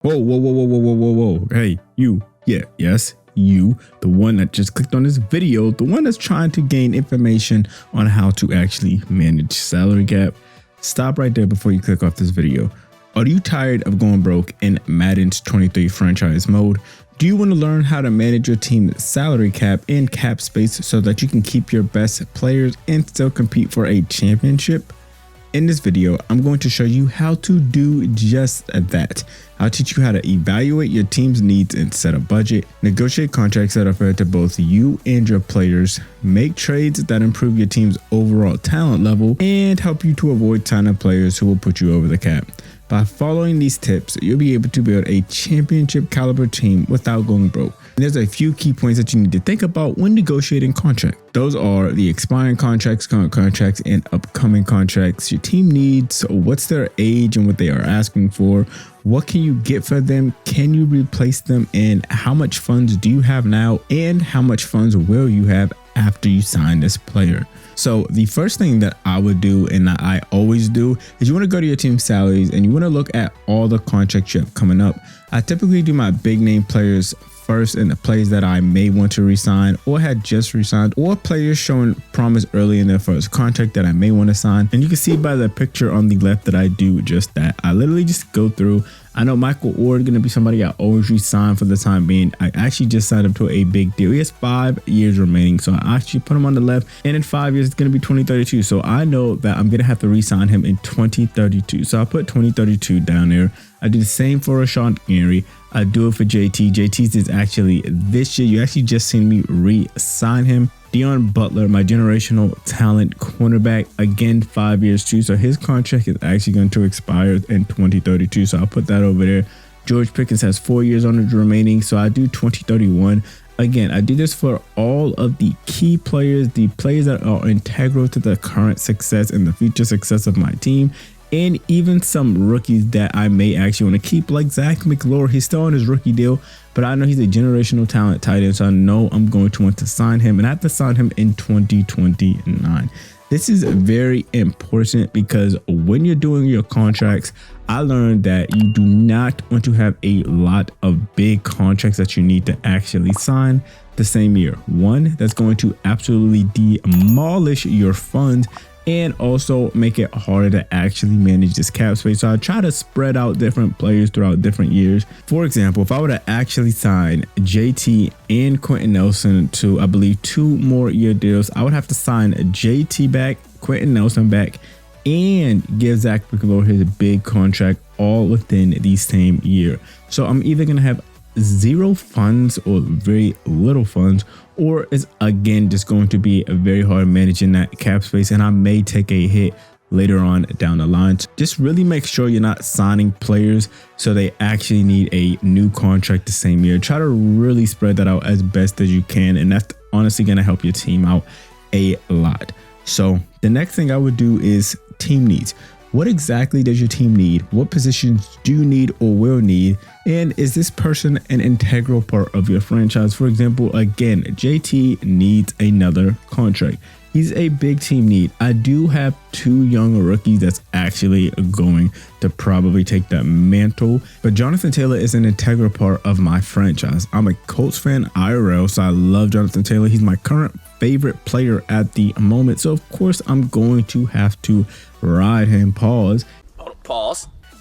Whoa, whoa, whoa, whoa, whoa, whoa, whoa, whoa. Hey, you. Yeah, yes, you, the one that just clicked on this video, the one that's trying to gain information on how to actually manage salary cap. Stop right there before you click off this video. Are you tired of going broke in Madden's 23 franchise mode? Do you want to learn how to manage your team's salary cap and cap space so that you can keep your best players and still compete for a championship? In this video, I'm going to show you how to do just that. I'll teach you how to evaluate your team's needs and set a budget, negotiate contracts that are fair to both you and your players, make trades that improve your team's overall talent level, and help you to avoid signing players who will put you over the cap. By following these tips, you'll be able to build a championship caliber team without going broke. And there's a few key points that you need to think about when negotiating contracts. Those are the expiring contracts, current contracts, and upcoming contracts. Your team needs, what's their age and what they are asking for, what can you get for them, can you replace them, and how much funds do you have now, and how much funds will you have after you sign this player. So the first thing that I would do, and that I always do, is you want to go to your team's salaries and you want to look at all the contracts you have coming up. I typically do my big name players first, and the players that I may want to resign or had just resigned, or players showing promise early in their first contract that I may want to sign. And you can see by the picture on the left that I do just that. I literally just go through. I know Michael Ord is going to be somebody I always resign for the time being. I actually just signed him to a big deal. He has 5 years remaining, so I actually put him on the left, and in 5 years it's going to be 2032. So I know that I'm going to have to re-sign him in 2032. So I put 2032 down there. I do the same for Rashawn Gary. I do it for JT. JT's is actually this year. You actually just seen me re-sign him. Dion Butler, my generational talent cornerback, again 5 years too. So his contract is actually going to expire in 2032. So I'll put that over there. George Pickens has 4 years on it remaining. So I do 2031. Again, I do this for all of the key players, the players that are integral to the current success and the future success of my team. And even some rookies that I may actually want to keep, like Zach McLaurin. He's still on his rookie deal, but I know he's a generational talent tight end, so I know I'm going to want to sign him, and I have to sign him in 2029. This is very important because when you're doing your contracts, I learned that you do not want to have a lot of big contracts that you need to actually sign the same year. One, that's going to absolutely demolish your funds and also make it harder to actually manage this cap space. So I try to spread out different players throughout different years. For example, if I were to actually sign JT and Quentin Nelson to, I believe, 2 more year deals, I would have to sign JT back, Quentin Nelson back, and give Zach McLaurin his big contract all within the same year. So I'm either going to have 0 funds or very little funds, or it's again just going to be very hard managing that cap space, and I may take a hit later on down the line. Just really make sure you're not signing players so they actually need a new contract the same year. Try to really spread that out as best as you can, and that's honestly going to help your team out a lot. So the next thing I would do is team needs. What exactly does your team need? What positions do you need or will need? And is this person an integral part of your franchise? For example, again, JT needs another contract. He's a big team need. I do have 2 young rookies that's actually going to probably take that mantle, but Jonathan Taylor is an integral part of my franchise. I'm a Colts fan IRL, so I love Jonathan Taylor. He's my current favorite player at the moment. So of course I'm going to have to ride him, pause,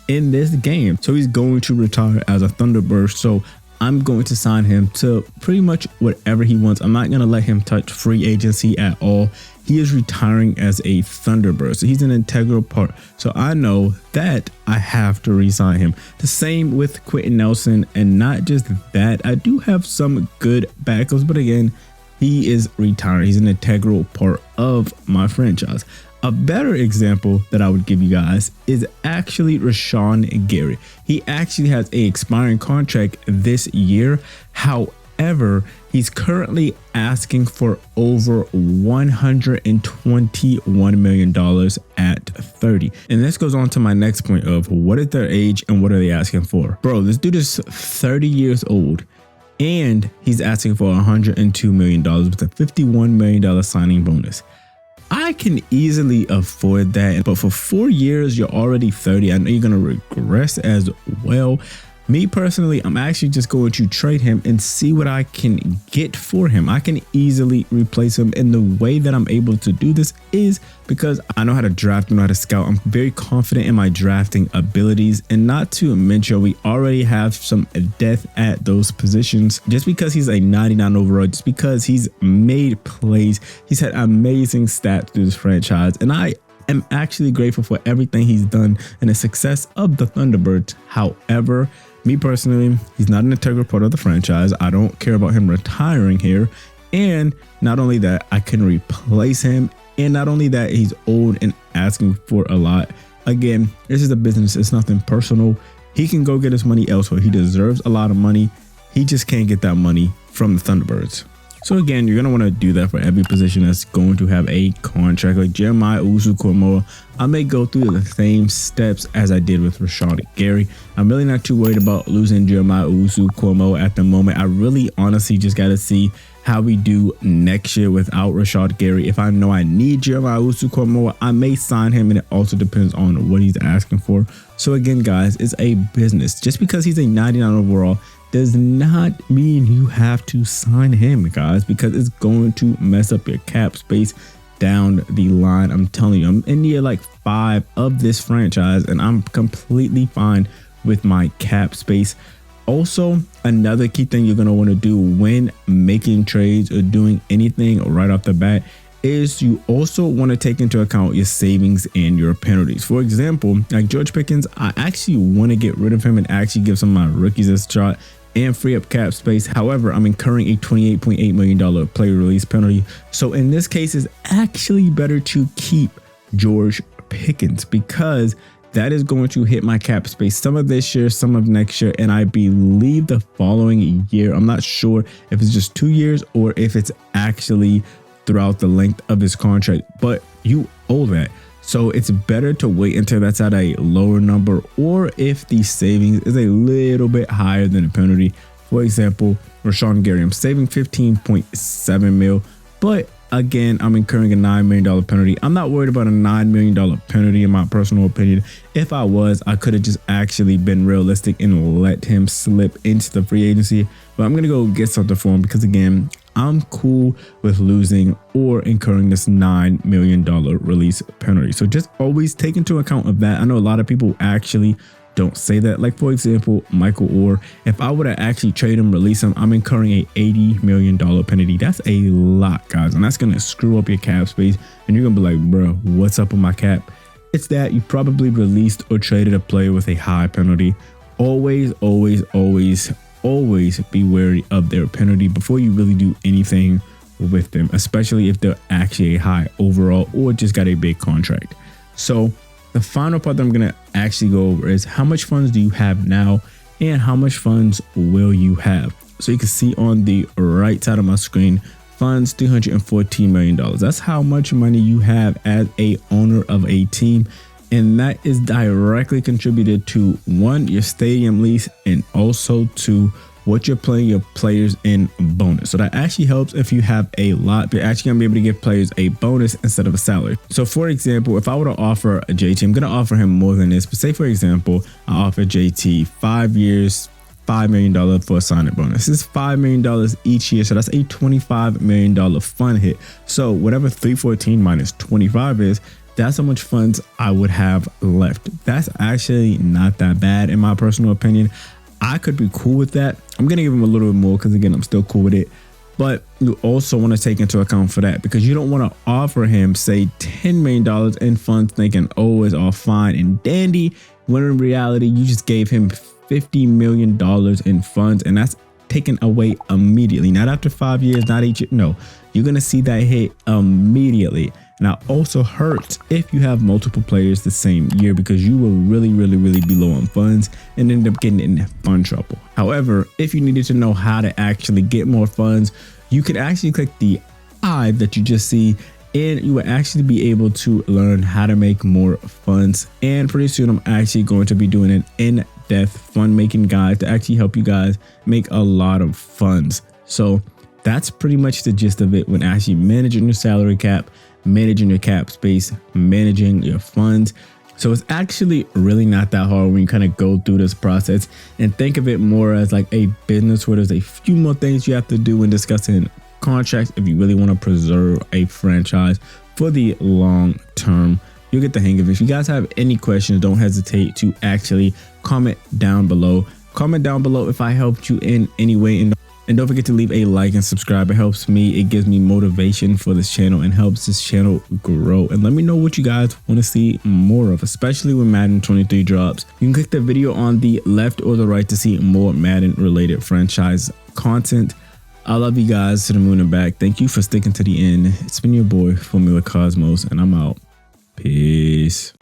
in this game. So he's going to retire as a Thunderbird. So I'm going to sign him to pretty much whatever he wants. I'm not going to let him touch free agency at all. He is retiring as a Thunderbird, so he's an integral part. So I know that I have to re-sign him. The same with Quentin Nelson, and not just that, I do have some good backups, but again, he is retiring. He's an integral part of my franchise. A better example that I would give you guys is actually Rashawn Gary. He actually has an expiring contract this year. However, he's currently asking for over $121 million at 30. And this goes on to my next point of what is their age and what are they asking for? Bro, this dude is 30 years old, and he's asking for $102 million with a $51 million signing bonus. I can easily afford that, but for 4 years, you're already 30. I know you're going to regress as well. Me personally, I'm actually just going to trade him and see what I can get for him. I can easily replace him, and the way that I'm able to do this is because I know how to draft, I know how to scout. I'm very confident in my drafting abilities, and not to mention we already have some depth at those positions. Just because he's a 99 overall, just because he's made plays, he's had amazing stats through this franchise, and I am actually grateful for everything he's done and the success of the Thunderbirds. However, me personally, he's not an integral part of the franchise. I don't care about him retiring here. And not only that, I can replace him. And not only that, he's old and asking for a lot. Again, this is a business. It's nothing personal. He can go get his money elsewhere. He deserves a lot of money. He just can't get that money from the Thunderbirds. So again, you're going to want to do that for every position that's going to have a contract. Like Jeremiah Owusu-Koramoah, I may go through the same steps as I did with Rashawn Gary. I'm really not too worried about losing Jeremiah Owusu-Koramoah at the moment. I really honestly just got to see how we do next year without Rashawn Gary. If I know I need Jeremiah Owusu-Koramoah, I may sign him, and it also depends on what he's asking for. So again, guys, it's a business. Just because he's a 99 overall does not mean you have to sign him, guys, because it's going to mess up your cap space down the line. I'm telling you, I'm in year like 5 of this franchise, and I'm completely fine with my cap space. Also, another key thing you're going to want to do when making trades or doing anything right off the bat is you also want to take into account your savings and your penalties. For example, like George Pickens, I actually want to get rid of him and actually give some of my rookies a shot and free up cap space. However, I'm incurring a $28.8 million player release penalty. So in this case, it's actually better to keep George Pickens because that is going to hit my cap space some of this year, some of next year, and I believe the following year. I'm not sure if it's just 2 years or if it's actually throughout the length of his contract, but you owe that. So it's better to wait until that's at a lower number, or if the savings is a little bit higher than the penalty. For example, Rashawn Gary, I'm saving 15.7 mil, but again, I'm incurring a $9 million penalty. I'm not worried about a $9 million penalty in my personal opinion. If I was, I could have just actually been realistic and let him slip into the free agency. But I'm going to go get something for him because, again, I'm cool with losing or incurring this $9 million release penalty. So just always take into account of that. I know a lot of people actually don't say that. Like, for example, Michael Orr, if I would have actually traded him, release him, I'm incurring a $80 million penalty. That's a lot, guys. And that's going to screw up your cap space. And you're going to be like, bro, what's up with my cap? It's that you probably released or traded a player with a high penalty. Always, always, always, always be wary of their penalty before you really do anything with them, especially if they're actually a high overall or just got a big contract. So the final part that I'm going to actually go over is how much funds do you have now and how much funds will you have? So you can see on the right side of my screen, funds $314 million. That's how much money you have as a owner of a team. And that is directly contributed to, one, your stadium lease, and also to what you're playing your players in bonus. So that actually helps if you have a lot. You're actually gonna be able to give players a bonus instead of a salary. So for example, if I were to offer a JT, I'm gonna offer him more than this, but say for example, I offer JT 5 years, $5 million for a signing bonus. This is $5 million each year. So that's a $25 million fund hit. So whatever 314 minus 25 is, that's how much funds I would have left. That's actually not that bad in my personal opinion. I could be cool with that. I'm going to give him a little bit more because, again, I'm still cool with it. But you also want to take into account for that because you don't want to offer him, say, $10 million in funds thinking, oh, it's all fine and dandy, when in reality, you just gave him $50 million in funds, and that's taken away immediately. Not after 5 years, not each year. No, you're going to see that hit immediately. Now, also hurts if you have multiple players the same year because you will really be low on funds and end up getting in fund trouble. However, if you needed to know how to actually get more funds, you could actually click the I that you just see, and you will actually be able to learn how to make more funds. And pretty soon, I'm actually going to be doing an in-depth fund making guide to actually help you guys make a lot of funds. So that's pretty much the gist of it when actually managing your salary cap, managing your cap space, managing your funds. So it's actually really not that hard when you kind of go through this process and think of it more as like a business where there's a few more things you have to do when discussing contracts if you really want to preserve a franchise for the long term. You'll get the hang of it. If you guys have any questions, don't hesitate to actually comment down below. Comment down below if I helped you in any way. And don't forget to leave a like and subscribe. It helps me. It gives me motivation for this channel and helps this channel grow. And let me know what you guys want to see more of, especially when Madden 23 drops. You can click the video on the left or the right to see more Madden related franchise content. I love you guys to the moon and back. Thank you for sticking to the end. It's been your boy, Formula Cosmos, and I'm out. Peace.